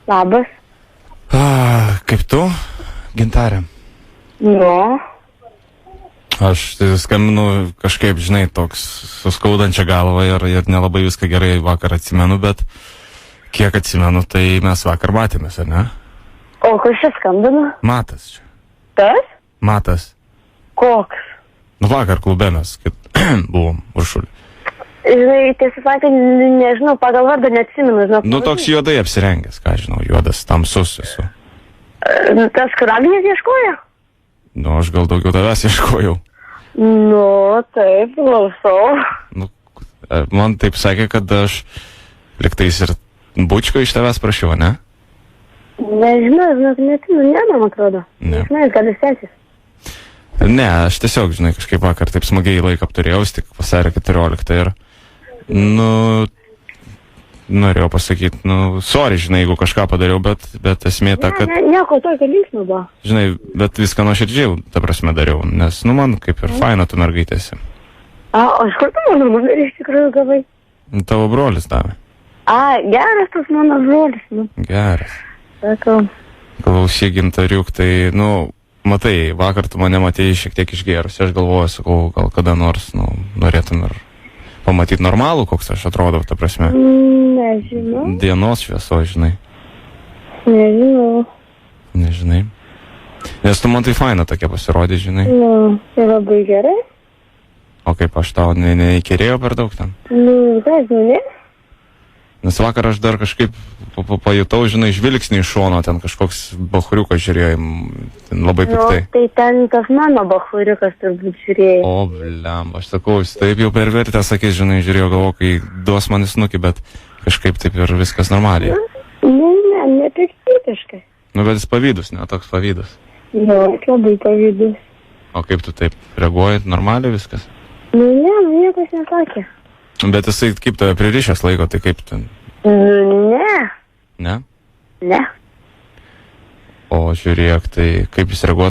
Labas. Kaip tu, Gintarė? Nu. Aš skambinu kažkaip, žinai, toks suskaudančia galva ir nelabai viską gerai vakar atsimenu, bet kiek atsimenu, tai mes vakar matėmės, ar ne? O kas čia skambina? Matas čia. Tas? Matas. Koks? Nu vakar klube mes buvom Uršulį. Žinai, tiesą sakant, nežinau, pagal vardą neatsimenu, žinau. Nu toks juodai apsirengęs, ką žinau, juodas, tamsus esu. Tas, kur Agnės ieškojo? Nu, aš gal daugiau tavęs ieškojau. Nu, taip, klausau. Nu, man taip sakė, kad aš liktais ir bučko iš tavęs prašiau, ne? Nežinau, neatsimenu, man atrodo. Ne. Žinai, gal jis tęsis. Ne, aš tiesiog, žinai, kažkaip vakar taip smagiai laiką apturėjau, tik vasario 14 ir, nu, norėjau pasakyti, nu, sorry, žinai, jeigu kažką padariau, bet esmė ta, kad, Nieko tokio linksmo buvo. žinai, bet viską nuoširdžiai, ta prasme, dariau, nes, nu, man kaip ir faina tu mergaitėsi. O iš kur tu mano numerį iš tikrųjų gavai? Tavo brolis davė. Geras tas mano brolis, nu. Geras. Sakau. Klausyk, Gintariuk, tai, nu, matai, vakar tu mane matėjai šiek tiek išgėrus, aš galvoju, sakau, gal kada nors, nu, norėtum ir pamatyti normalų, koks aš atrodau, ta prasme. Nežinau. Dienos švieso, žinai. Nežinau. Nežinai. Nes tu man tai faina tokia pasirodė, žinai. Nu, tai labai gerai. O kaip aš tau neįkėrėjau per daug ten. Nu, dažnai, ne? Nes vakar aš dar kažkaip pajutau, žinai, žvilgsnį iš šono, ten kažkoks bachuriukas žiūrėjo, ten labai piktai. Nu, tai ten tas mano bachuriukas turbūt žiūrėjo. O, bliam, aš sakau, jis taip jau pervertė, sakė, žinai, žiūrėjau, galvo, kai duos man į snukį, bet kažkaip taip ir viskas normaliai. Ne piktybiškai. Nu, bet jis pavydus, ne, toks pavydus. Jo, labai pavydus. O kaip tu taip reaguoji, normaliai viskas? Nu, niekas nesakė. Bet jisai kaip tave pririšęs laiko, tai kaip ten? Ne. Ne? Ne. O žiūrėk, tai kaip jis reaguoja?